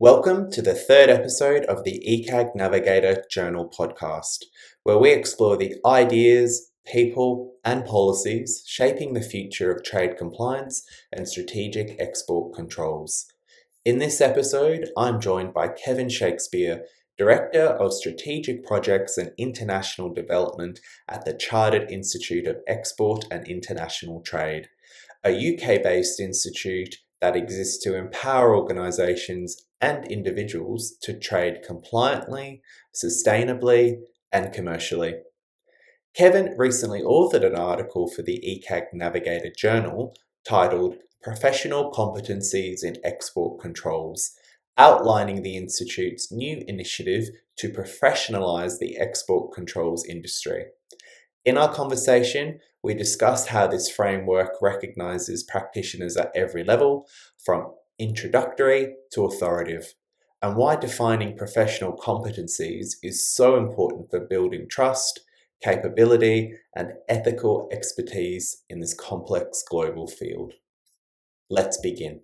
Welcome to the third episode of the ECAG Navigator Journal podcast, where we explore the ideas, people, and policies shaping the future of trade compliance and strategic export controls. In this episode, I'm joined by Kevin Shakespeare, Director of Strategic Projects and International Development at the Chartered Institute of Export and International Trade, a UK-based institute that exists to empower organisations and individuals to trade compliantly, sustainably, and commercially. Kevin recently authored an article for the ECAG Navigator Journal titled Professional Competencies in Export Controls, outlining the Institute's new initiative to professionalise the export controls industry. In our conversation, we discussed how this framework recognises practitioners at every level, from introductory to authoritative, and why defining professional competencies is so important for building trust, capability, and ethical expertise in this complex global field. Let's begin.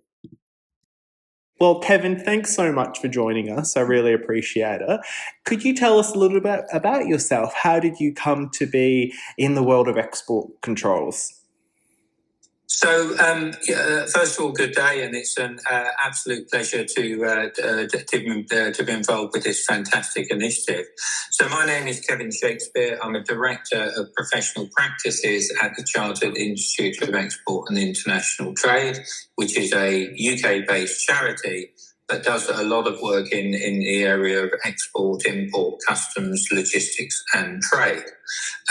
Well, Kevin, thanks so much for joining us. I really appreciate it. Could you tell us a little bit about yourself? How did you come to be in the world of export controls? So, first of all, good day, and it's an absolute pleasure to be involved with this fantastic initiative. So, my name is Kevin Shakespeare. I'm a Director of Professional Practices at the Chartered Institute of Export and International Trade, which is a UK-based charity that does a lot of work in the area of export, import, customs, logistics, and trade.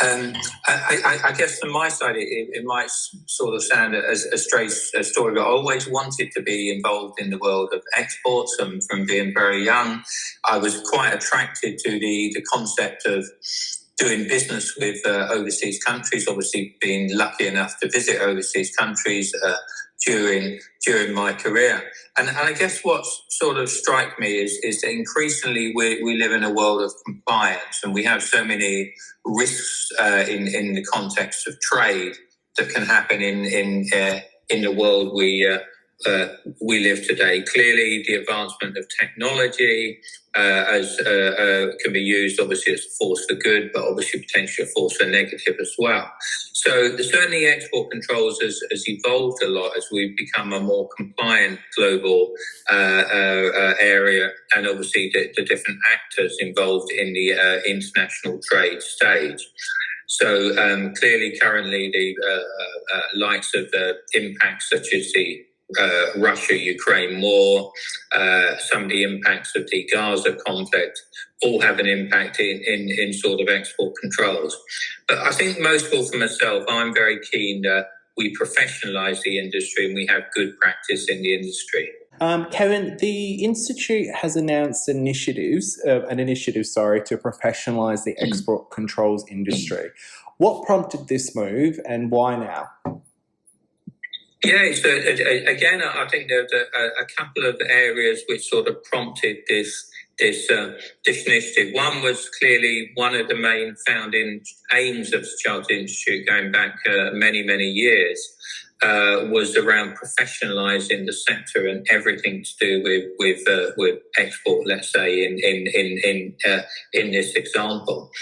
I guess from my side, it might sort of sound as a straight story, but I always wanted to be involved in the world of exports. And from being very young, I was quite attracted to the concept of doing business with overseas countries, obviously being lucky enough to visit overseas countries during my career. And I guess what sort of strikes me is that increasingly we live in a world of compliance, and we have so many risks in the context of trade that can happen in the world we live today. Clearly, the advancement of technology can be used obviously as a force for good, but obviously potentially a force for negative as well. So certainly export controls has evolved a lot as we've become a more compliant global area, and obviously the different actors involved in the international trade stage. So clearly currently the likes of the impacts such as the Russia-Ukraine war, some of the impacts of the Gaza conflict all have an impact in sort of export controls. But I think most of all for myself, I'm very keen that we professionalise the industry and we have good practice in the industry. Kevin, the Institute has announced an initiative to professionalise the export controls industry. What prompted this move and why now? Yeah, so again, I think there's a couple of areas which sort of prompted this initiative. One was clearly one of the main founding aims of the Chartered Institute going back many years was around professionalising the sector and everything to do with export. Let's say in this example.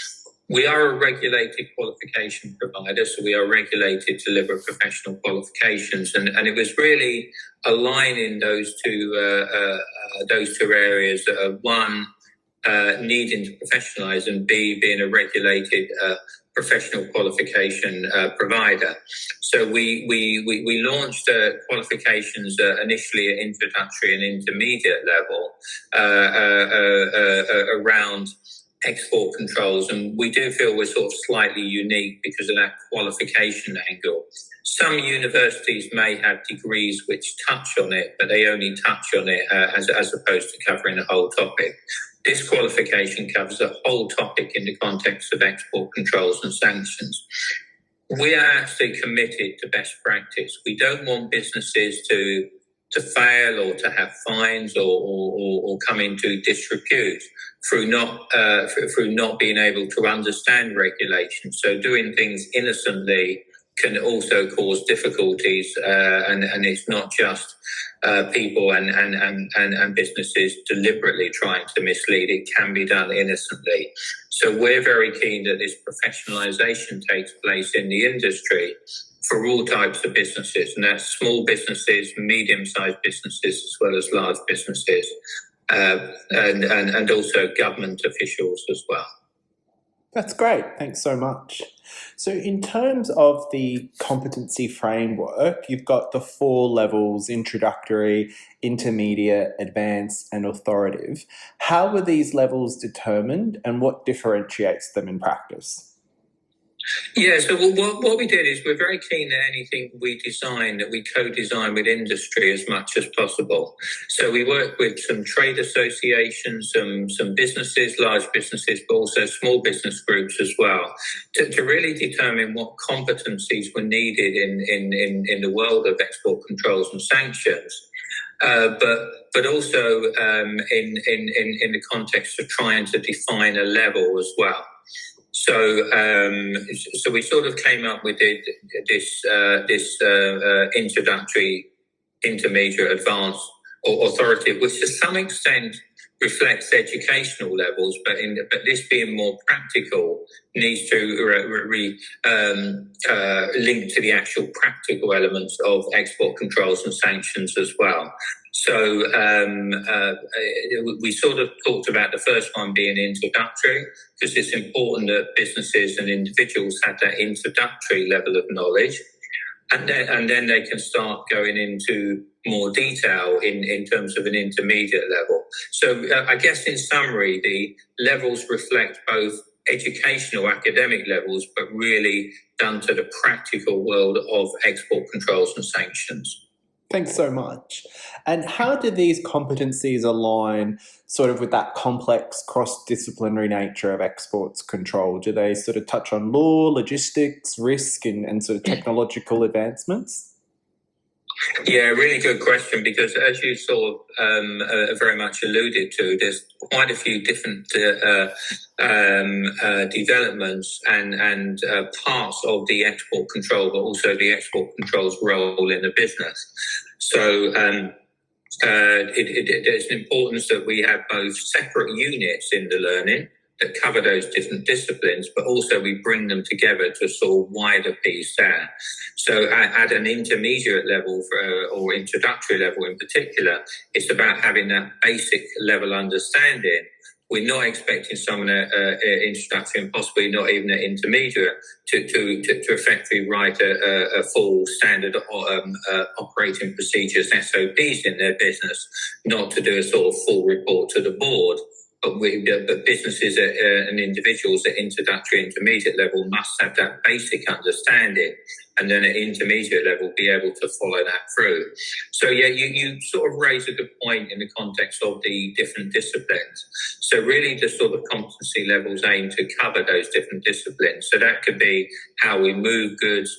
We are a regulated qualification provider, so we are regulated to deliver professional qualifications, and it was really aligning those two areas. One, needing to professionalise, and B, being a regulated professional qualification provider. So we launched qualifications initially at introductory and intermediate level around export controls, and we do feel we're sort of slightly unique because of that qualification angle. Some universities may have degrees which touch on it, but they only touch on it as opposed to covering the whole topic. This qualification covers the whole topic in the context of export controls and sanctions. We are actually committed to best practice. We don't want businesses to fail or to have fines or come into disrepute through not being able to understand regulations. So doing things innocently can also cause difficulties, and it's not just people and businesses deliberately trying to mislead. It can be done innocently. So we're very keen that this professionalisation takes place in the industry for all types of businesses, and that's small businesses, medium-sized businesses, as well as large businesses, and also government officials as well. That's great. Thanks so much. So in terms of the competency framework, you've got the 4 levels: introductory, intermediate, advanced, and authoritative. How were these levels determined, and what differentiates them in practice? Yeah, so what we did is we're very keen that anything we design, that we co-design with industry as much as possible. So we work with some trade associations, some businesses, large businesses, but also small business groups as well, to really determine what competencies were needed in the world of export controls and sanctions. But also in the context of trying to define a level as well. So we sort of came up with this introductory, intermediate, advanced, or authoritative, which to some extent reflects educational levels, but this being more practical needs to link to the actual practical elements of export controls and sanctions as well. So we sort of talked about the first one being introductory, because it's important that businesses and individuals have that introductory level of knowledge. And then they can start going into more detail in terms of an intermediate level. So I guess in summary, the levels reflect both educational academic levels, but really done to the practical world of export controls and sanctions. Thanks so much. And how do these competencies align sort of with that complex cross-disciplinary nature of exports control? Do they sort of touch on law, logistics, risk, and sort of technological advancements? Yeah, really good question, because as you sort of very much alluded to, there's quite a few different developments and parts of the export control, but also the export control's role in the business. So there's an importance that we have both separate units in the learning that cover those different disciplines, but also we bring them together to sort of wider piece there. So at an intermediate level or introductory level in particular, it's about having that basic level understanding. We're not expecting someone at introductory and possibly not even at intermediate to effectively write a full standard operating procedures, SOPs in their business, not to do a sort of full report to the board. But businesses and individuals at introductory intermediate level must have that basic understanding, and then at intermediate level be able to follow that through. So yeah, you sort of raise a good point in the context of the different disciplines. So really the sort of competency levels aim to cover those different disciplines. So that could be how we move goods,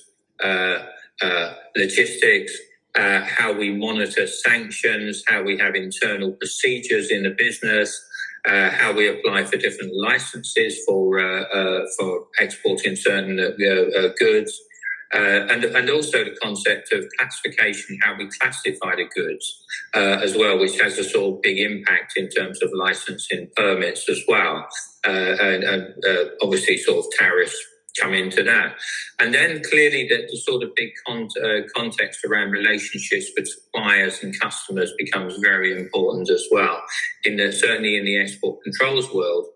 logistics, how we monitor sanctions, how we have internal procedures in the business, how we apply for different licenses for exporting certain goods, and also the concept of classification, how we classify the goods as well, which has a sort of big impact in terms of licensing permits as well, and obviously sort of tariffs come into that. And then clearly the sort of big context around relationships with suppliers and customers becomes very important as well. Certainly in the export controls world,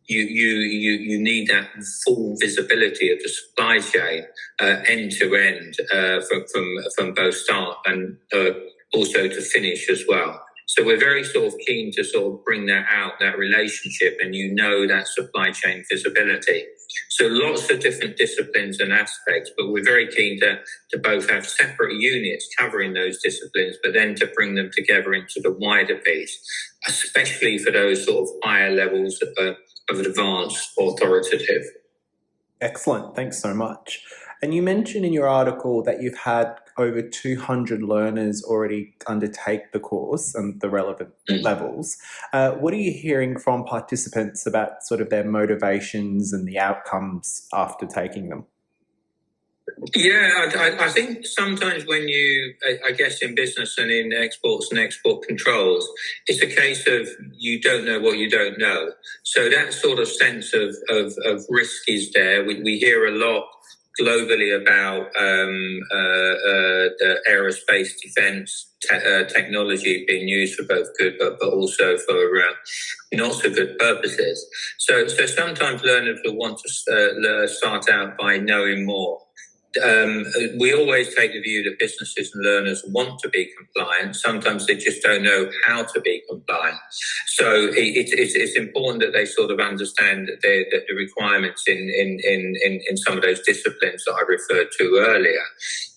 you need that full visibility of the supply chain end to end from both start and also to finish as well. So we're very sort of keen to sort of bring that out, that relationship, and that supply chain visibility. So lots of different disciplines and aspects, but we're very keen to both have separate units covering those disciplines, but then to bring them together into the wider piece, especially for those sort of higher levels of advanced authoritative. Excellent. Thanks so much. And you mentioned in your article that you've had over 200 learners already undertake the course and the relevant levels. What are you hearing from participants about sort of their motivations and the outcomes after taking them? Yeah, I think sometimes when you, I guess in business and in exports and export controls, it's a case of you don't know what you don't know. So that sort of sense of risk is there. We hear a lot globally about the aerospace defense technology being used for both good but also for not so good purposes. So sometimes learners will want to start out by knowing more. We always take the view that businesses and learners want to be compliant. Sometimes they just don't know how to be compliant. So it's important that they sort of understand that the requirements in some of those disciplines that I referred to earlier.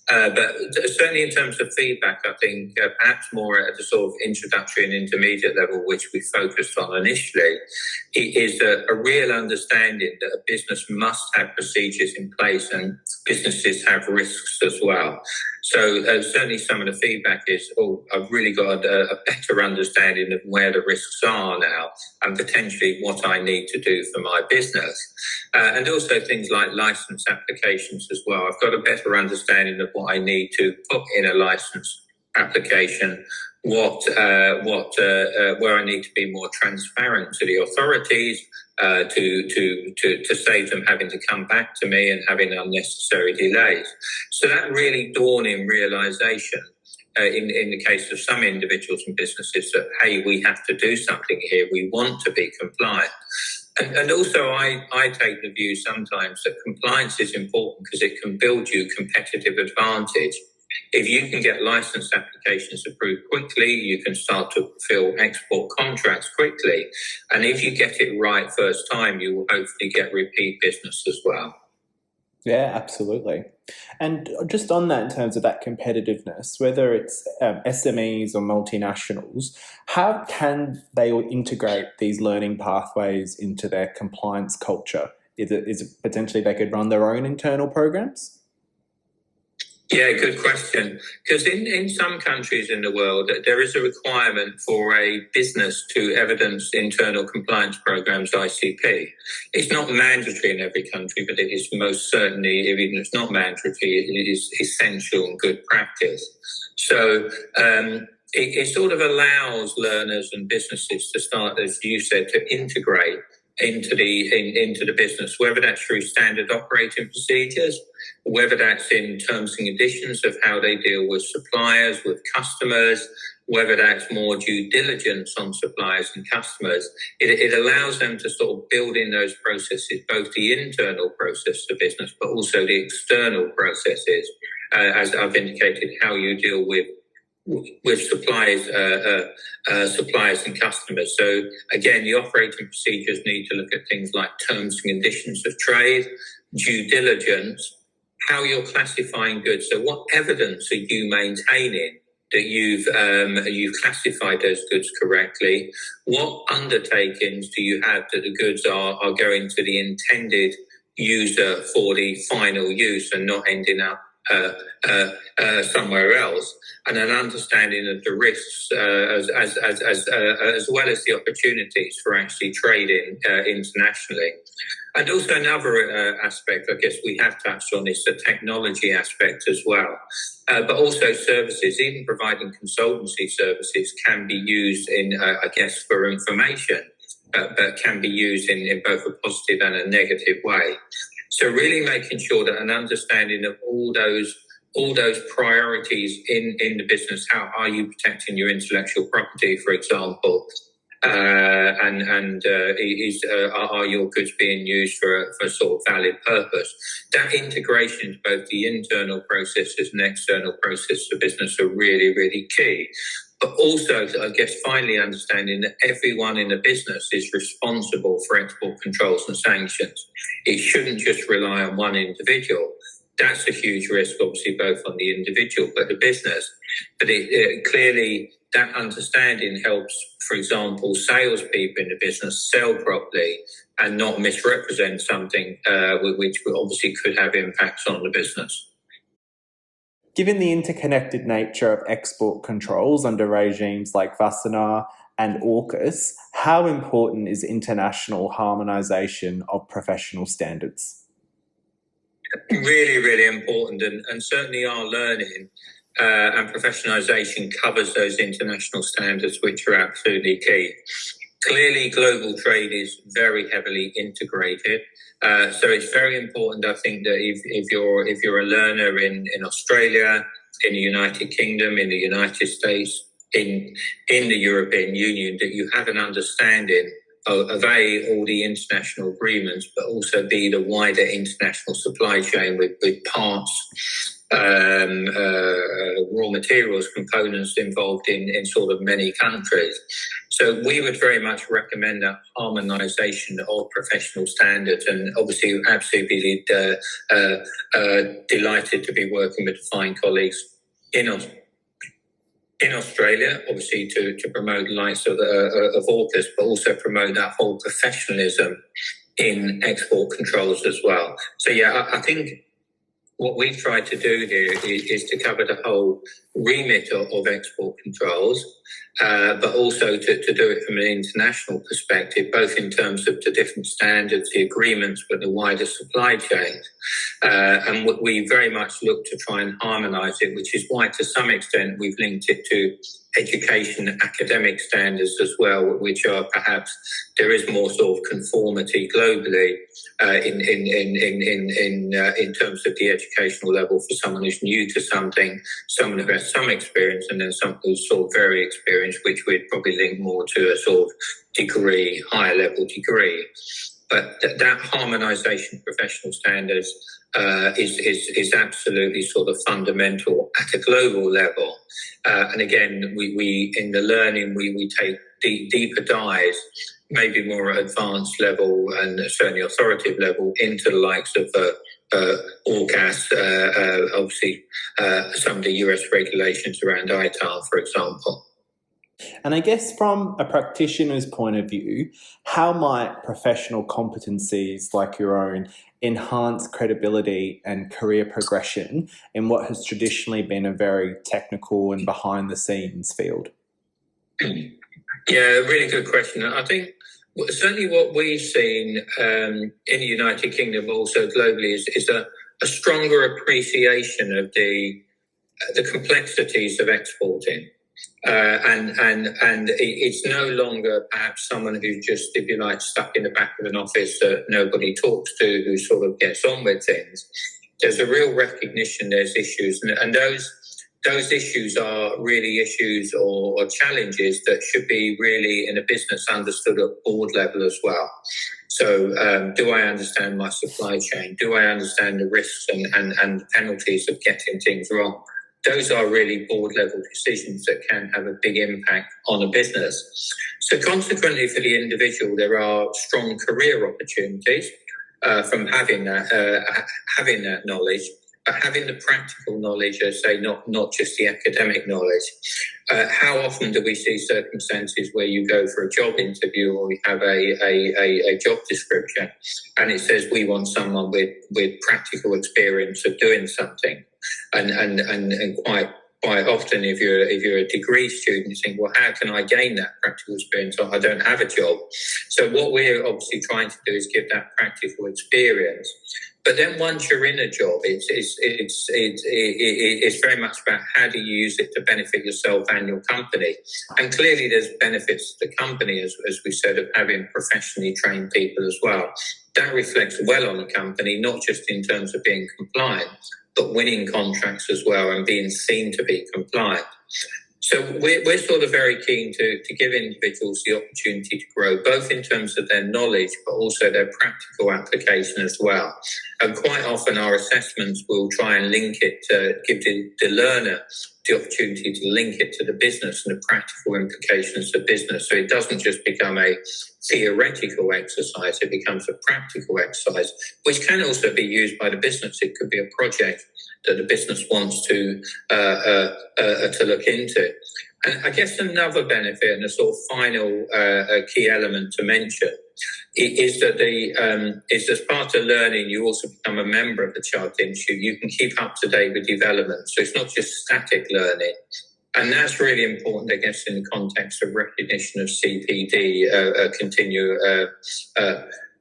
But certainly in terms of feedback, I think perhaps more at the sort of introductory and intermediate level, which we focused on initially, it is a real understanding that a business must have procedures in place and businesses have risks as well. So certainly some of the feedback is, I've really got a better understanding of where the risks are now and potentially what I need to do for my business. And also things like license applications as well. I've got a better understanding of what I need to put in a license application, where I need to be more transparent to the authorities, to save them having to come back to me and having unnecessary delays. So that really dawning realization in the case of some individuals and businesses that, hey, we have to do something here. We want to be compliant. And also I take the view sometimes that compliance is important because it can build you competitive advantage. If you can get license applications approved quickly, you can start to fulfill export contracts quickly. And if you get it right first time, you will hopefully get repeat business as well. Yeah, absolutely. And just on that, in terms of that competitiveness, whether it's SMEs or multinationals, how can they integrate these learning pathways into their compliance culture? Is it potentially they could run their own internal programs? Yeah, good question. Because in some countries in the world, there is a requirement for a business to evidence internal compliance programs, ICP. It's not mandatory in every country, but it is most certainly, even if it's not mandatory, it is essential and good practice. So it sort of allows learners and businesses to start, as you said, to integrate into the business, whether that's through standard operating procedures, whether that's in terms and conditions of how they deal with suppliers, with customers, whether that's more due diligence on suppliers and customers. It allows them to sort of build in those processes, both the internal process of business, but also the external processes, as I've indicated, how you deal with suppliers and customers. So again, the operating procedures need to look at things like terms and conditions of trade, due diligence, how you're classifying goods. So what evidence are you maintaining that you've classified those goods correctly? What undertakings do you have that the goods are going to the intended user for the final use and not ending up somewhere else? And an understanding of the risks as well as the opportunities for actually trading internationally. And also another aspect, I guess we have touched on, is the technology aspect as well. But also services, even providing consultancy services can be used in, I guess, for information, but can be used in both a positive and a negative way. So really making sure that an understanding of all those priorities in the business, how are you protecting your intellectual property, for example, are your goods being used for a sort of valid purpose? That integration to both the internal processes and external processes of business are really, really key. But also, I guess, finally understanding that everyone in a business is responsible for export controls and sanctions. It shouldn't just rely on one individual. That's a huge risk, obviously, both on the individual but the business. But clearly, that understanding helps, for example, salespeople in the business sell properly and not misrepresent something which obviously could have impacts on the business. Given the interconnected nature of export controls under regimes like Wassenaar and AUKUS, how important is international harmonisation of professional standards? Really, really important, and certainly our learning and professionalisation covers those international standards, which are absolutely key. Clearly, global trade is very heavily integrated, so it's very important. I think that if you're a learner in Australia, in the United Kingdom, in the United States, in the European Union, that you have an understanding of A, all the international agreements, but also B, the wider international supply chain with parts, raw materials, components involved in sort of many countries. So we would very much recommend that harmonisation of professional standards, and obviously absolutely delighted to be working with fine colleagues in Australia, obviously to promote the likes of AUKUS, but also promote that whole professionalism in export controls as well. So yeah, I think what we've tried to do here is to cover the whole remit of export controls, but also to do it from an international perspective, both in terms of the different standards, the agreements, but the wider supply chain. And we very much look to try and harmonise it, which is why to some extent we've linked it to education academic standards as well, which are perhaps there is more sort of conformity globally in terms of the educational level for someone who's new to something, someone who has some experience, and then someone who's sort of very experienced, which we'd probably link more to a sort of degree, higher level degree. But that harmonisation of professional standards is absolutely sort of fundamental at a global level. And again, we in the learning, we take deeper dives, maybe more advanced level and certainly authoritative level into the likes of AUKUS, obviously some of the US regulations around ITAR, for example. And I guess from a practitioner's point of view, how might professional competencies like your own enhance credibility and career progression in what has traditionally been a very technical and behind-the-scenes field? Yeah, really good question. I think certainly what we've seen in the United Kingdom, also globally, is a stronger appreciation of the complexities of exporting. And it's no longer perhaps someone who's just, if you like, stuck in the back of an office that nobody talks to, who sort of gets on with things. There's a real recognition there's issues, and those issues are really issues or challenges that should be really in a business understood at board level as well. So do I understand my supply chain? Do I understand the risks and the penalties of getting things wrong? Those are really board level decisions that can have a big impact on a business. So consequently for the individual, there are strong career opportunities from having that knowledge, but having the practical knowledge, I say, not just the academic knowledge. How often do we see circumstances where you go for a job interview or you have a job description and it says we want someone with practical experience of doing something, and quite often if you're a degree student, you think, well, how can I gain that practical experience? I don't have a job. So what we're obviously trying to do is give that practical experience. But then once you're in a job, it's very much about how do you use it to benefit yourself and your company. And clearly there's benefits to the company, as we said, of having professionally trained people as well. That reflects well on the company, not just in terms of being compliant, but winning contracts as well and being seen to be compliant. So we're sort of very keen to give individuals the opportunity to grow, both in terms of their knowledge, but also their practical application as well. And quite often our assessments will try and link it to give the learner the opportunity to link it to the business and the practical implications of business. So it doesn't just become a theoretical exercise, it becomes a practical exercise, which can also be used by the business. It could be a project that the business wants to look into. And I guess another benefit and a sort of final key element to mention is that is as part of learning, you also become a member of the Chartered Institute. You can keep up to date with developments. So it's not just static learning. And that's really important, I guess, in the context of recognition of CPD,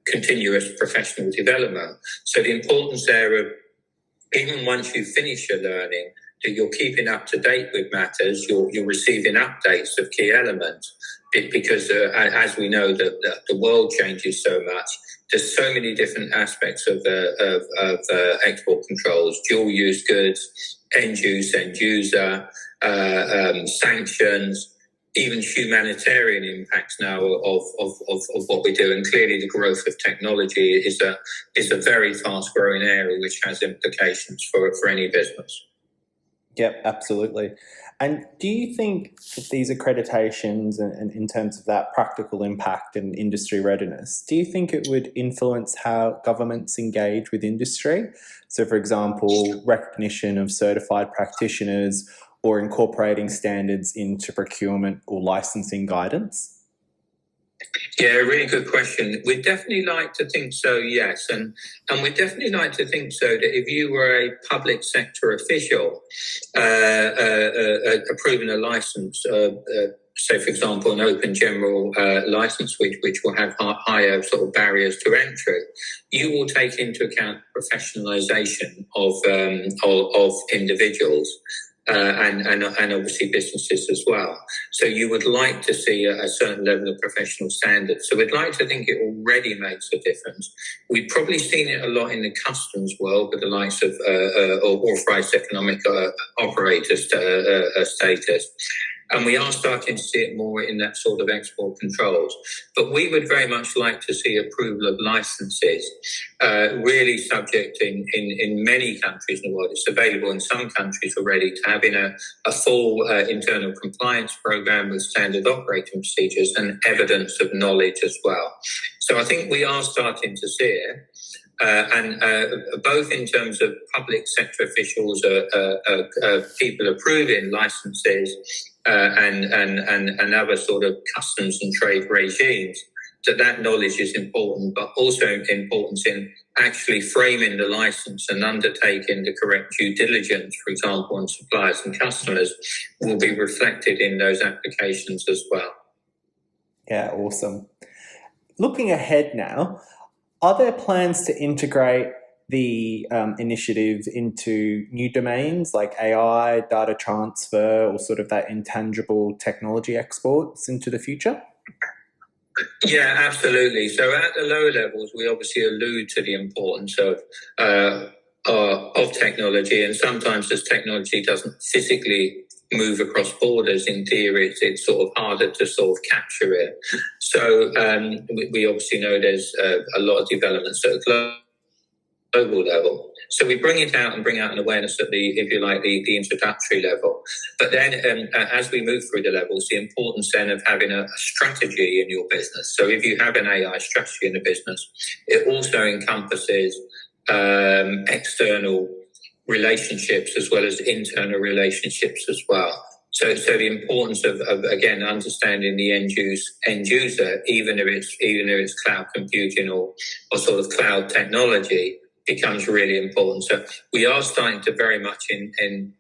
continuous professional development. So the importance there of even once you finish your learning, that you're keeping up to date with matters, you're receiving updates of key elements, because as we know, the world changes so much. There's so many different aspects of export controls: dual use goods, end use, end user, sanctions, even humanitarian impacts now of what we do. And clearly the growth of technology is a very fast growing area which has implications for any business. Yep, absolutely. And do you think that these accreditations and in terms of that practical impact and industry readiness, do you think it would influence how governments engage with industry? So, for example, recognition of certified practitioners or incorporating standards into procurement or licensing guidance? Yeah, really good question. We'd definitely like to think so, yes. And we'd definitely like to think so that if you were a public sector official approving a license, say, for example, an open general license, which will have higher sort of barriers to entry, you will take into account professionalisation of individuals. And obviously businesses as well. So you would like to see a certain level of professional standards. So we'd like to think it already makes a difference. We've probably seen it a lot in the customs world with the likes of authorised economic operator status. And we are starting to see it more in that sort of export controls. But we would very much like to see approval of licenses, really subject in many countries in the world. It's available in some countries already to having a full internal compliance program with standard operating procedures and evidence of knowledge as well. So I think we are starting to see it. Both in terms of public sector officials, people approving licenses, and other sort of customs and trade regimes, that knowledge is important, but also importance in actually framing the license and undertaking the correct due diligence, for example, on suppliers and customers, will be reflected in those applications as well. Yeah, awesome. Looking ahead now, are there plans to integrate the initiative into new domains like AI, data transfer, or sort of that intangible technology exports into the future? Yeah, absolutely. So at the lower levels, we obviously allude to the importance of technology, and sometimes as technology doesn't physically move across borders, in theory it's sort of harder to sort of capture it. So we obviously know there's a lot of developments at a global level. So we bring it out and bring out an awareness at the, if you like, the introductory level. But then as we move through the levels, the importance then of having a strategy in your business. So if you have an AI strategy in the business, it also encompasses external relationships as well as internal relationships as well. So the importance of again understanding the end user, even if it's cloud computing or sort of cloud technology, becomes really important. So we are starting to very much embed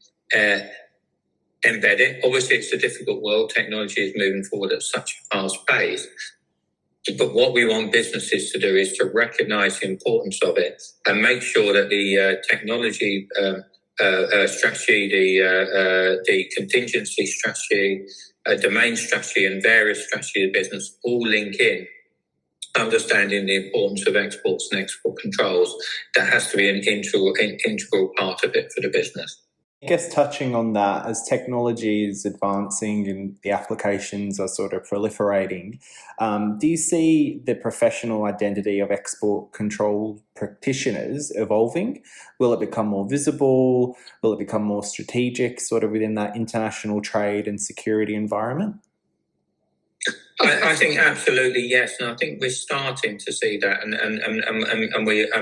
it. Obviously, it's a difficult world. Technology is moving forward at such a fast pace. But what we want businesses to do is to recognise the importance of it and make sure that the technology strategy, the contingency strategy, domain strategy, and various strategy of business all link in. Understanding the importance of exports and export controls, that has to be an integral part of it for the business. I guess touching on that, as technology is advancing and the applications are sort of proliferating, do you see the professional identity of export control practitioners evolving? Will it become more visible? Will it become more strategic sort of within that international trade and security environment? I think absolutely yes, and I think we're starting to see that, and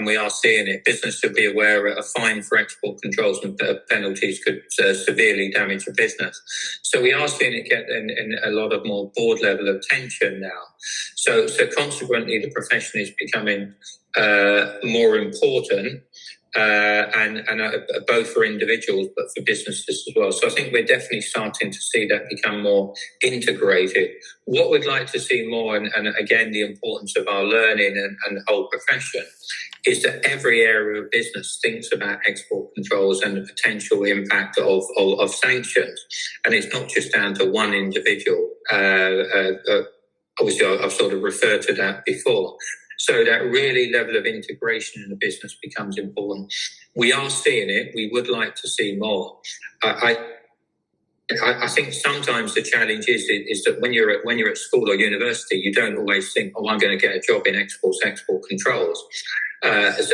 we are seeing it. Business should be aware a fine for export controls and penalties could severely damage a business. So we are seeing it get in a lot of more board level attention now. So consequently, the profession is becoming more important. and both for individuals but for businesses as well. So I think we're definitely starting to see that become more integrated. What we'd like to see more, and again, the importance of our learning and the whole profession, is that every area of business thinks about export controls and the potential impact of sanctions. And it's not just down to one individual. Obviously, I've sort of referred to that before. So that really level of integration in the business becomes important. We are seeing it. We would like to see more. I think sometimes the challenge is that when you're at school or university, you don't always think, "Oh, I'm going to get a job in export controls."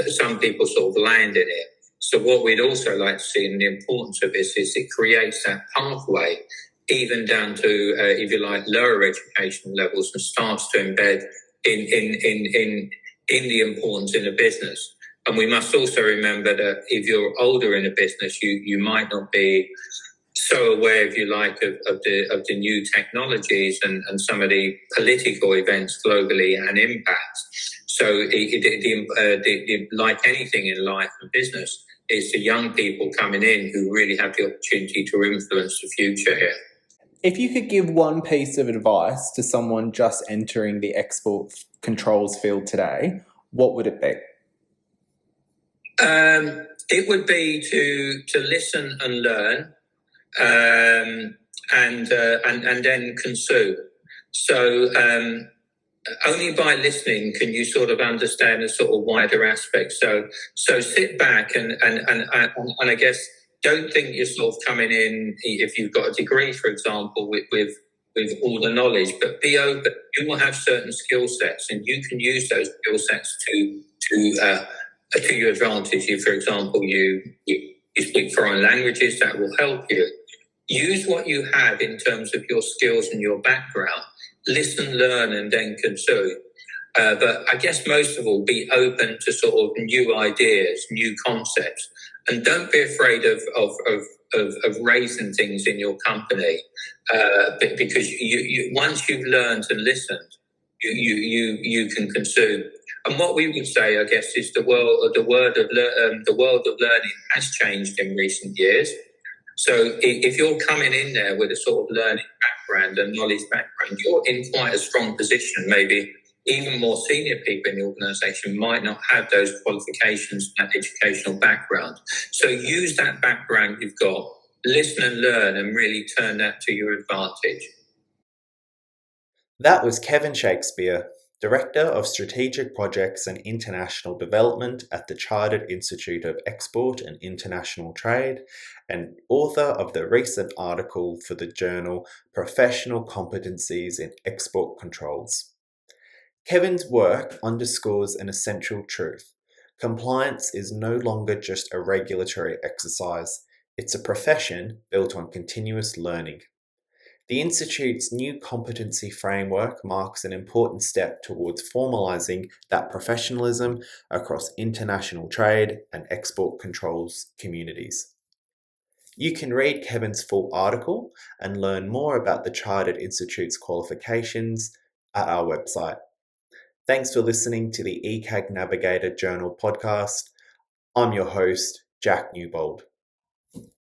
Some people sort of land in it. So what we'd also like to see, and the importance of this, is it creates that pathway, even down to, if you like, lower education levels, and starts to embed in the importance in a business. And we must also remember that if you're older in a business, you might not be so aware, if you like, of the new technologies and some of the political events globally and impacts. So like anything in life and business, it's the young people coming in who really have the opportunity to influence the future here. If you could give one piece of advice to someone just entering the export controls field today, what would it be? It would be to listen and learn, and then consume. So only by listening can you sort of understand the sort of wider aspects. So sit back and I guess don't think you're sort of coming in, if you've got a degree, for example, with all the knowledge, but be open. You will have certain skill sets, and you can use those skill sets to your advantage. If, for example, you speak foreign languages, that will help you. Use what you have in terms of your skills and your background. Listen, learn, and then consume. But I guess most of all, be open to sort of new ideas, new concepts, and don't be afraid of raising things in your company, because you once you've learned and listened, you can consume. And what we would say, I guess, is the world of learning has changed in recent years. So if you're coming in there with a sort of learning background and knowledge background, you're in quite a strong position. Maybe even more senior people in the organisation might not have those qualifications and that educational background. So use that background you've got, listen and learn, and really turn that to your advantage. That was Kevin Shakespeare, Director of Strategic Projects and International Development at the Chartered Institute of Export and International Trade, and author of the recent article for the journal Professional Competencies in Export Controls. Kevin's work underscores an essential truth. Compliance is no longer just a regulatory exercise, it's a profession built on continuous learning. The Institute's new competency framework marks an important step towards formalising that professionalism across international trade and export controls communities. You can read Kevin's full article and learn more about the Chartered Institute's qualifications at our website. Thanks for listening to the ECAG Navigator Journal podcast. I'm your host, Jack Newbould.